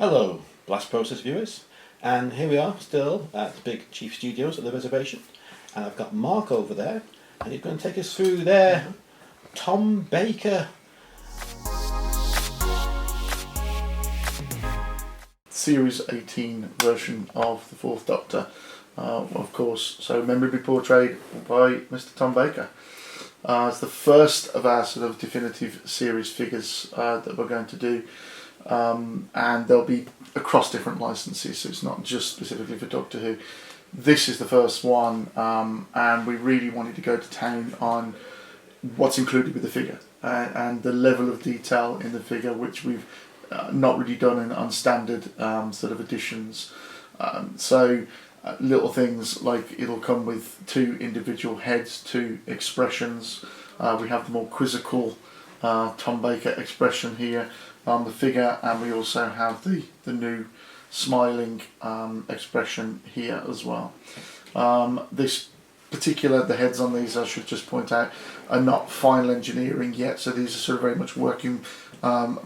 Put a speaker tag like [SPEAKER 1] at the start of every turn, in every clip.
[SPEAKER 1] Hello, Blast Process viewers, and here we are still at the big Chief Studios at the reservation, and I've got Mark over there, and he's going to take us through their Tom Baker
[SPEAKER 2] Series 18 version of the Fourth Doctor, of course, so memorably portrayed by Mr. Tom Baker. It's the first of our sort of definitive series figures that we're going to do. And they'll be across different licenses, so it's not just specifically for Doctor Who. This is the first one, and we really wanted to go to town on what's included with the figure and the level of detail in the figure, which we've not really done on standard sort of editions. So little things like it'll come with two individual heads, two expressions. We have the more quizzical Tom Baker expression here on the figure, and we also have the new smiling expression here as well. This particular, the heads on these, I should just point out, are not final engineering yet, so these are sort of very much working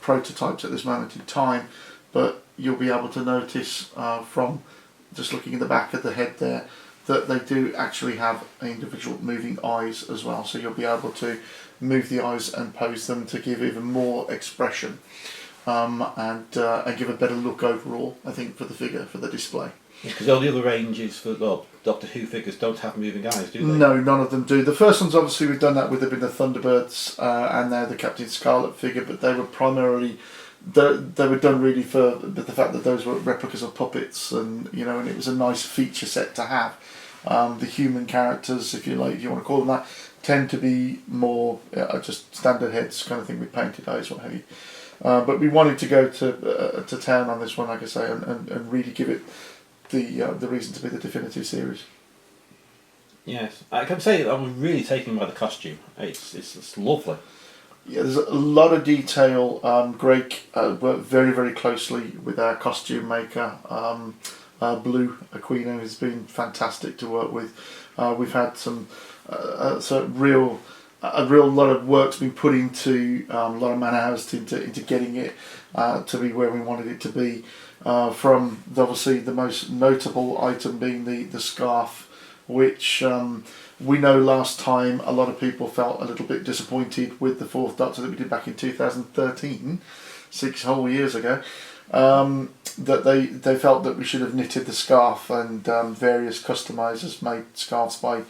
[SPEAKER 2] prototypes at this moment in time, but you'll be able to notice from just looking at the back of the head there that they do actually have individual moving eyes as well, so you'll be able to move the eyes and pose them to give even more expression and give a better look overall, I think, for the figure, for the display.
[SPEAKER 1] because all the other ranges for Doctor Who figures don't have moving eyes, do they?
[SPEAKER 2] No, none of them do. The first ones, obviously, we've done that with, have been the Thunderbirds and now the Captain Scarlet figure, but they were primarily they were done really for the fact that those were replicas of puppets, and and it was a nice feature set to have. The human characters, if you want to call them that, tend to be more just standard heads kind of thing with painted eyes, what have you. But we wanted to go to town on this one, like I say, and really give it the reason to be the definitive series.
[SPEAKER 1] Yes, I can say I'm really taken by the costume. It's lovely.
[SPEAKER 2] Yeah, there's a lot of detail. Greg worked very, very closely with our costume maker, Blue Aquino, has been fantastic to work with. We've had some a real lot of work's been put into, a lot of man hours into getting it to be where we wanted it to be. From obviously the most notable item being the scarf, which we know last time a lot of people felt a little bit disappointed with the Fourth Doctor that we did back in 2013, 6 whole years ago. That they felt that we should have knitted the scarf, and various customizers made scarves by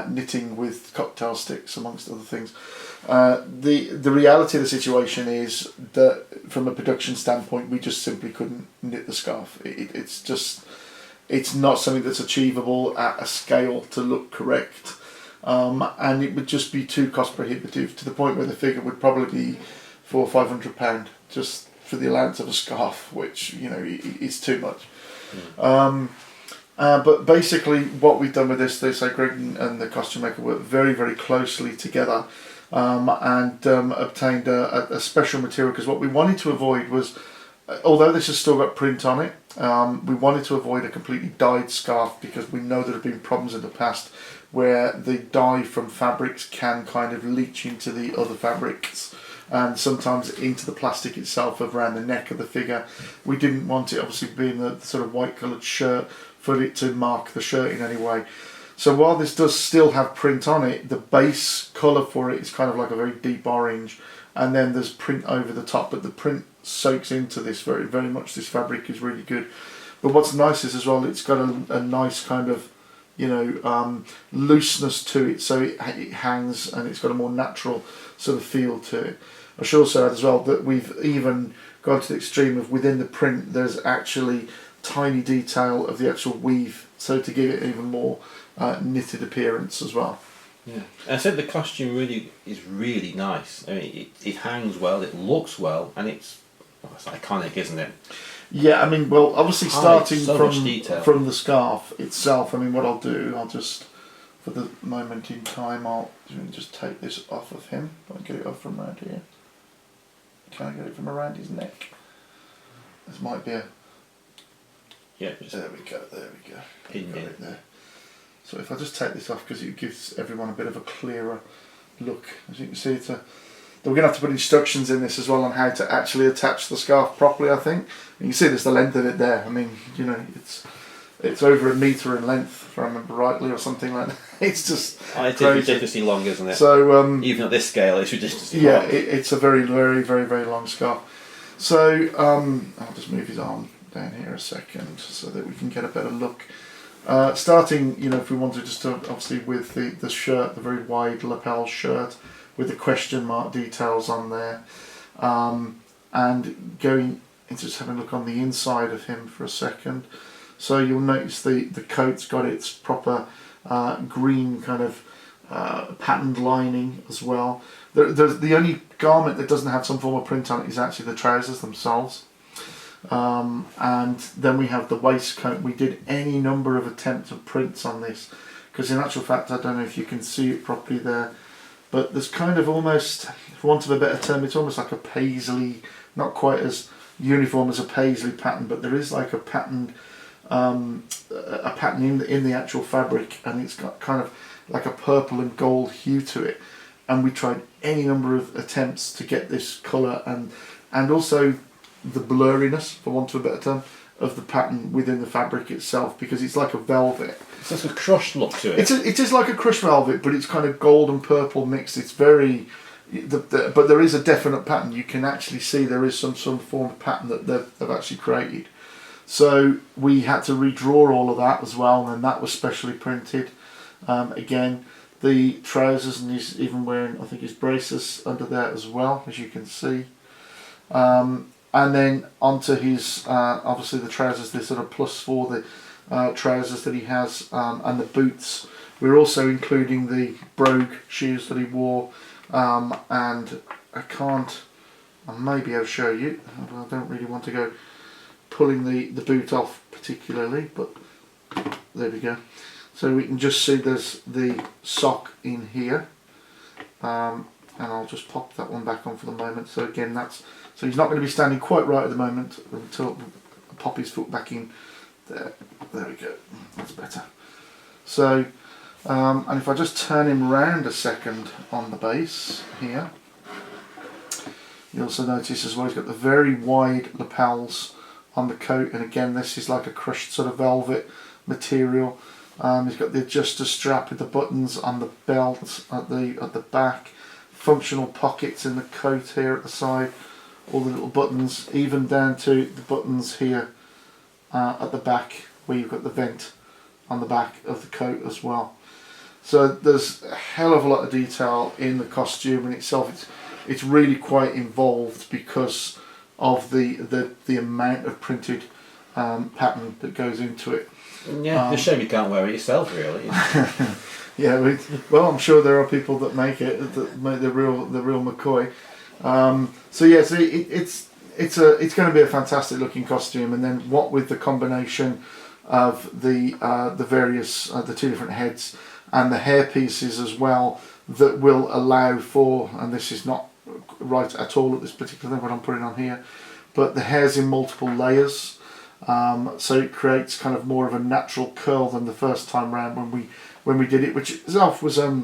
[SPEAKER 2] knitting with cocktail sticks, amongst other things. The reality of the situation is that from a production standpoint, we just simply couldn't knit the scarf. It's not something that's achievable at a scale to look correct, and it would just be too cost prohibitive, to the point where the figure would probably be £400 or £500 just for the allowance of a scarf, which is too much. But basically what we've done with this, Greg and the costume maker worked very, very closely together, and obtained a special material, because what we wanted to avoid was, although this has still got print on it, we wanted to avoid a completely dyed scarf, because we know there have been problems in the past where the dye from fabrics can kind of leach into the other fabrics, and sometimes into the plastic itself around the neck of the figure. We didn't want it, obviously being the sort of white coloured shirt, for it to mark the shirt in any way. So while this does still have print on it, the base colour for it is kind of like a very deep orange, and then there's print over the top, but the print soaks into this very, very much. This fabric is really good. But what's nice is as well, it's got a nice kind of looseness to it, so it hangs, and it's got a more natural sort of feel to it. I should also add as well that we've even gone to the extreme of, within the print, there's actually tiny detail of the actual weave, so to give it even more knitted appearance as well.
[SPEAKER 1] Yeah, and I said the costume is really nice. I mean, it hangs well, it looks well, and it's iconic, isn't it?
[SPEAKER 2] Yeah, I mean, well, obviously starting
[SPEAKER 1] from
[SPEAKER 2] the scarf itself, I mean, what I'll do, I'll just, for the moment in time, I'll just take this off of him. I'll get it off from around here. Can I get it from around his neck? This might be a...
[SPEAKER 1] Yeah,
[SPEAKER 2] there we go.
[SPEAKER 1] Pinned in.
[SPEAKER 2] There. So if I just take this off, because it gives everyone a bit of a clearer look. As you can see, it's we're going to have to put instructions in this as well on how to actually attach the scarf properly, I think. And you see there's the length of it there. I mean, you know, it's over 1 metre in length, if I remember rightly, or something like that. It's just
[SPEAKER 1] It's
[SPEAKER 2] crazy.
[SPEAKER 1] ridiculously long, isn't it?
[SPEAKER 2] So
[SPEAKER 1] even at this scale, it's ridiculously
[SPEAKER 2] yeah,
[SPEAKER 1] long.
[SPEAKER 2] it's a very, very, very, very long scarf. So I'll just move his arm down here a second so that we can get a better look. Starting, you know, if we wanted just to, obviously with the shirt, the very wide lapel shirt with the question mark details on there, and going into just having a look on the inside of him for a second. So you'll notice the coat's got its proper green kind of patterned lining as well. The only garment that doesn't have some form of print on it is actually the trousers themselves. And then we have the waistcoat. We did any number of attempts of prints on this, because in actual fact, I don't know if you can see it properly there, but there's kind of almost, for want of a better term, it's almost like a paisley, not quite as uniform as a paisley pattern, but there is like a pattern in the actual fabric, and it's got kind of like a purple and gold hue to it. And we tried any number of attempts to get this colour and also the blurriness, for want of a better term, of the pattern within the fabric itself, because it's like a velvet.
[SPEAKER 1] It's like a crushed look to it.
[SPEAKER 2] It is like a crushed velvet, but it's kind of gold and purple mixed. It's very, but there is a definite pattern. You can actually see there is some form of pattern that they've actually created. So we had to redraw all of that as well, and that was specially printed. Again, the trousers, and he's even wearing, I think, his braces under there as well, as you can see. And then onto his, obviously the trousers, the sort of plus for the trousers that he has, and the boots. We're also including the brogue shoes that he wore, and I may be able to show you. I don't really want to go pulling the boot off particularly, but there we go. So we can just see there's the sock in here, and I'll just pop that one back on for the moment. So again, so he's not going to be standing quite right at the moment until I pop his foot back in there. There we go, that's better. So and if I just turn him round a second on the base here, you also notice as well he's got the very wide lapels on the coat, and again this is like a crushed sort of velvet material. He's got the adjuster strap with the buttons on the belt at the back, functional pockets in the coat here at the side, all the little buttons, even down to the buttons here at the back where you've got the vent on the back of the coat as well. So there's a hell of a lot of detail in the costume in itself. It's really quite involved because of the amount of printed pattern that goes into it.
[SPEAKER 1] Yeah, it's a shame you can't wear it yourself, really.
[SPEAKER 2] Yeah, well, I'm sure there are people that make it, that make the real McCoy. So yeah, so it's going to be a fantastic looking costume, and then what with the combination of the various the two different heads and the hair pieces as well, that will allow for, and this is not right at all at this particular thing what I'm putting on here, but the hair's in multiple layers. So it creates kind of more of a natural curl than the first time round when we did it, which itself was a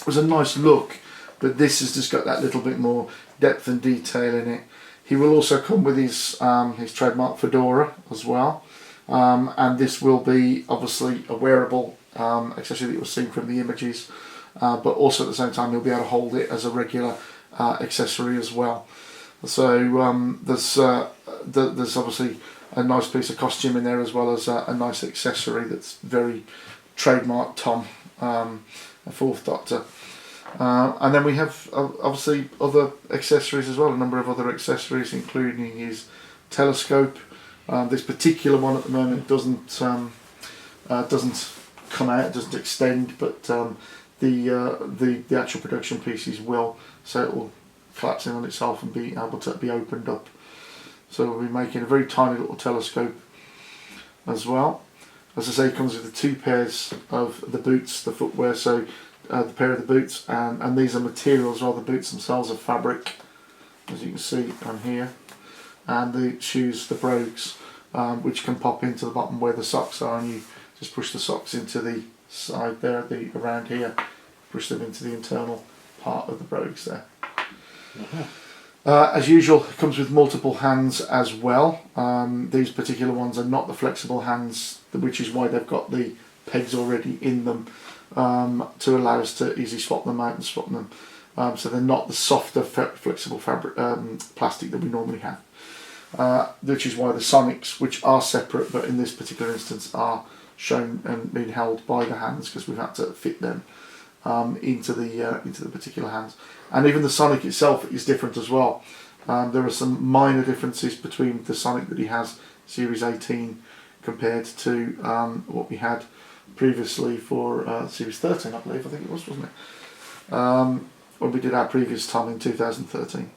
[SPEAKER 2] nice look, but this has just got that little bit more depth and detail in it. He will also come with his trademark fedora as well, and this will be obviously a wearable accessory that you'll see from the images, but also at the same time you'll be able to hold it as a regular accessory as well. So there's obviously a nice piece of costume in there, as well as a nice accessory that's very trademark Tom, a Fourth Doctor. And then we have obviously other accessories as well, a number of other accessories, including his telescope. This particular one at the moment doesn't come out, doesn't extend, but the actual production pieces will, so it will collapse in on itself and be able to be opened up. So we'll be making a very tiny little telescope as well. As I say, it comes with the two pairs of the boots, the footwear, so the pair of the boots, and these are materials, rather the boots themselves are fabric, as you can see on here, and the shoes, the brogues, which can pop into the bottom where the socks are, and you just push the socks into the side there, around here, push them into the internal part of the brogues there. As usual, it comes with multiple hands as well. These particular ones are not the flexible hands, which is why they've got the pegs already in them to allow us to easily swap them out and swap them. So they're not the softer flexible fabric plastic that we normally have. Which is why the Sonics, which are separate but in this particular instance are shown and being held by the hands, because we've had to fit them into the particular hands. And even the Sonic itself is different as well. There are some minor differences between the Sonic that he has Series 18 compared to what we had previously for Series 13, I believe. I think it was, wasn't it? When we did our previous Tom in 2013.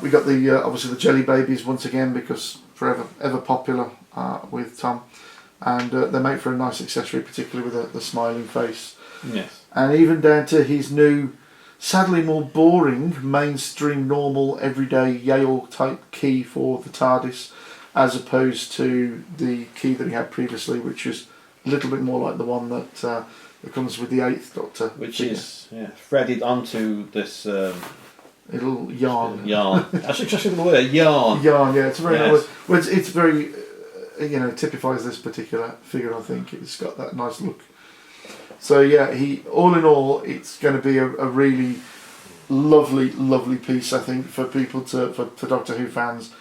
[SPEAKER 2] We got the obviously the Jelly Babies once again, because forever ever popular with Tom, and they make for a nice accessory, particularly with the smiling face.
[SPEAKER 1] Yes.
[SPEAKER 2] And even down to his new, sadly more boring, mainstream, normal, everyday Yale type key for the TARDIS, as opposed to the key that he had previously, which is a little bit more like the one that comes with the 8th Doctor.
[SPEAKER 1] Which
[SPEAKER 2] figure.
[SPEAKER 1] is threaded onto this
[SPEAKER 2] little yarn.
[SPEAKER 1] Yarn. That's actually the word, yarn.
[SPEAKER 2] Yarn, yeah. It's a very
[SPEAKER 1] Yes.
[SPEAKER 2] well, it's very typifies this particular figure. I think it's got that nice look. So yeah, all in all, it's going to be a really lovely piece, I think, for people for Doctor Who fans.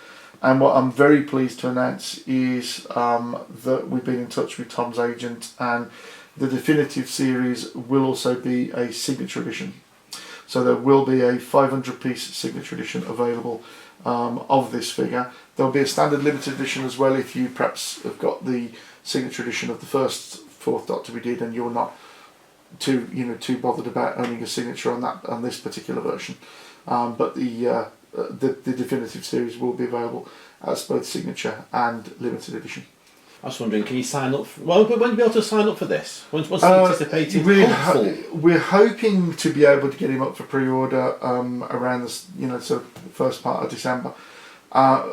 [SPEAKER 2] And what I'm very pleased to announce is that we've been in touch with Tom's agent, and the definitive series will also be a signature edition. So there will be a 500-piece signature edition available of this figure. There'll be a standard limited edition as well if you perhaps have got the signature edition of the first 4th Doctor we did and you're not too bothered about owning a signature on this particular version. But the definitive series will be available as both signature and limited edition.
[SPEAKER 1] I was wondering, can you sign up? When will you be able to sign up for this? What's the anticipated?
[SPEAKER 2] We're hoping to be able to get him up for pre-order around the sort of first part of December.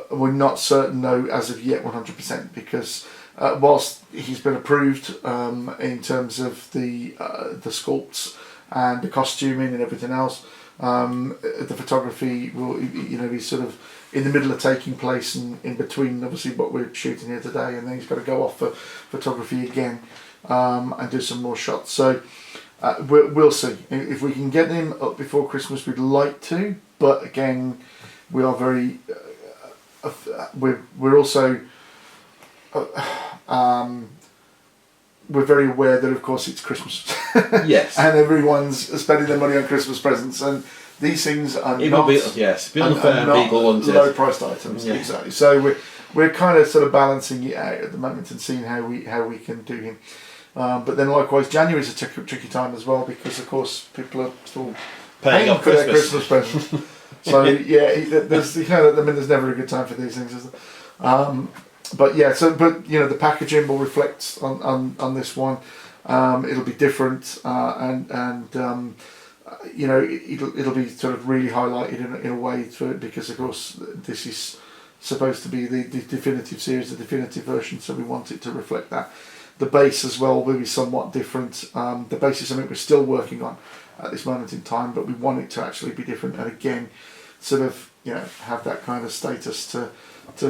[SPEAKER 2] We're not certain though as of yet 100%, because whilst he's been approved in terms of the sculpts and the costuming and everything else, the photography will he's sort of in the middle of taking place and in between obviously what we're shooting here today, and then he's got to go off for photography again and do some more shots. So we'll see if we can get him up before Christmas. We'd like to, but again, we are very we're also we're very aware that of course it's Christmas.
[SPEAKER 1] Yes.
[SPEAKER 2] And everyone's spending their money on Christmas presents, and these things are
[SPEAKER 1] It
[SPEAKER 2] not,
[SPEAKER 1] will be, yes, be unfair,
[SPEAKER 2] not
[SPEAKER 1] people want it.
[SPEAKER 2] low priced items.
[SPEAKER 1] Yeah.
[SPEAKER 2] Exactly. So we're kind of sort of balancing it out at the moment and seeing how we can do him. But then likewise, January is a tricky time as well, because of course people are still
[SPEAKER 1] Paying off
[SPEAKER 2] for their Christmas presents. So yeah, there's there's never a good time for these things, is there? But yeah, the packaging will reflect on this one. It'll be different, and it'll be sort of really highlighted in a way because of course this is supposed to be the definitive series, the definitive version. So we want it to reflect that. The base as well will be somewhat different. The base is something we're still working on at this moment in time, but we want it to actually be different, and again, sort of have that kind of status to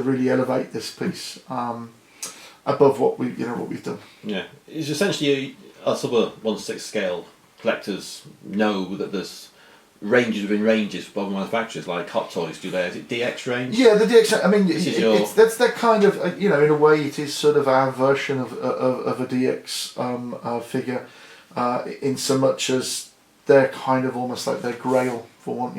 [SPEAKER 2] really elevate this piece above what we've done. Yeah,
[SPEAKER 1] it's essentially a sort of 1/6 scale. Collectors know that there's ranges within ranges for manufacturers, like Hot Toys do there. Is it DX range?
[SPEAKER 2] Yeah, the DX. I mean, that's that kind of in a way it is sort of our version of a DX figure, in so much as they're kind of almost like their Grail, for one,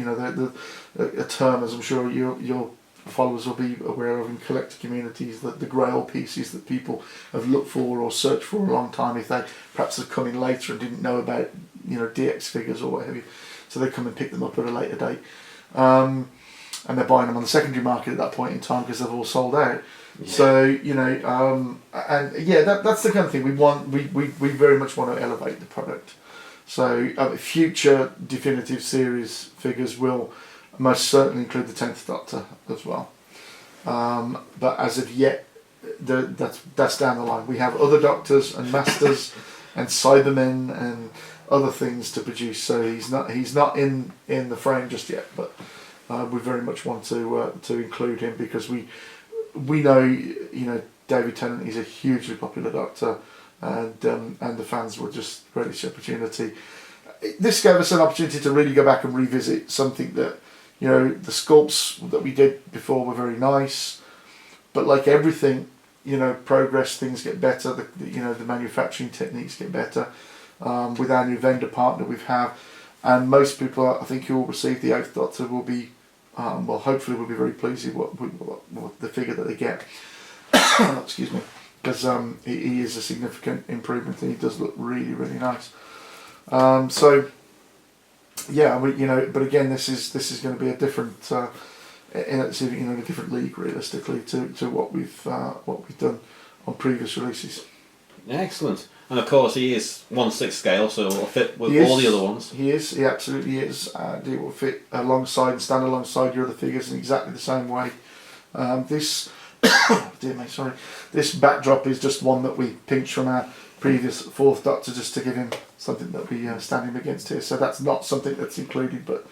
[SPEAKER 2] a term, as I'm sure your followers will be aware of in collector communities, that the Grail pieces that people have looked for or searched for a long time, if they perhaps have come in later and didn't know about DX figures or what have you, so they come and pick them up at a later date, and they're buying them on the secondary market at that point in time because they've all sold out. Yeah. So that's the kind of thing we want. We very much want to elevate the product. So future definitive series figures will most certainly include the 10th Doctor as well. But as of yet, that's down the line. We have other Doctors and Masters and Cybermen other things to produce. So he's not in the frame just yet, but we very much want to include him because we know, you know, David Tennant is a hugely popular Doctor, and the fans will just relish the opportunity. This gave us an opportunity to really go back and revisit something that, you know, the sculpts that we did before were very nice, but like everything, you know, progress, things get better. The manufacturing techniques get better. With our new vendor partner we have, and most people, I think, who will receive the 8th Doctor will be, well, hopefully will be very pleased with what the figure that they get. Excuse me, because he is a significant improvement and he does look really, really nice. So yeah, but again, this is going to be a different, in a different league realistically to what we've done on previous releases.
[SPEAKER 1] Excellent. And of course he is 1/6 scale, so it'll fit with all the other ones.
[SPEAKER 2] He absolutely is. And it will fit alongside and stand alongside your other figures in exactly the same way. This, dear me, sorry. This backdrop is just one that we pinched from our previous 4th Doctor just to give him something that we stand him against here. So that's not something that's included, but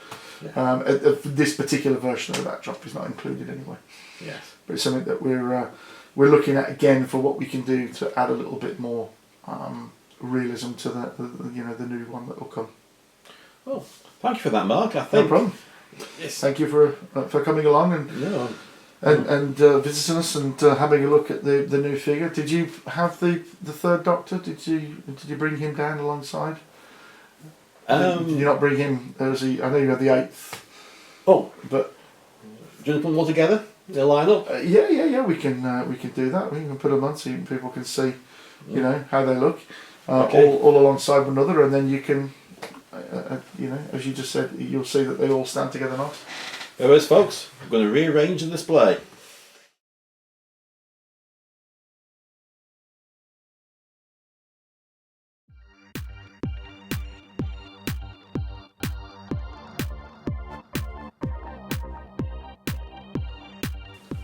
[SPEAKER 2] this particular version of the backdrop is not included anyway.
[SPEAKER 1] Yes.
[SPEAKER 2] But it's something that we're looking at again for what we can do to add a little bit more realism to the new one that will come.
[SPEAKER 1] Well, thank you for that, Mark. I think
[SPEAKER 2] no problem.
[SPEAKER 1] Yes.
[SPEAKER 2] Thank you for coming along and visiting us and having a look at the new figure. Did you have the 3rd Doctor? Did you bring him down alongside? Did you not bring him? I know you had the 8th.
[SPEAKER 1] Oh,
[SPEAKER 2] but
[SPEAKER 1] do you want to put them all together? They'll line up.
[SPEAKER 2] Yeah. We can do that. We can put them on so people can see, you know, how they look, all alongside one another, and then you can, as you just said, you'll see that they all stand together nice.
[SPEAKER 1] There it is, folks. I'm going to rearrange the display.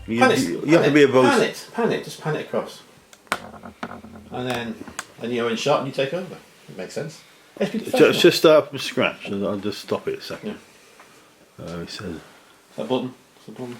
[SPEAKER 3] You have to be above.
[SPEAKER 1] Pan it, just pan it across. And then you're in shot and you take over. It makes sense.
[SPEAKER 3] Just start from scratch and I'll just stop it a second.
[SPEAKER 1] Yeah.
[SPEAKER 3] He says.
[SPEAKER 1] That button. It's a button.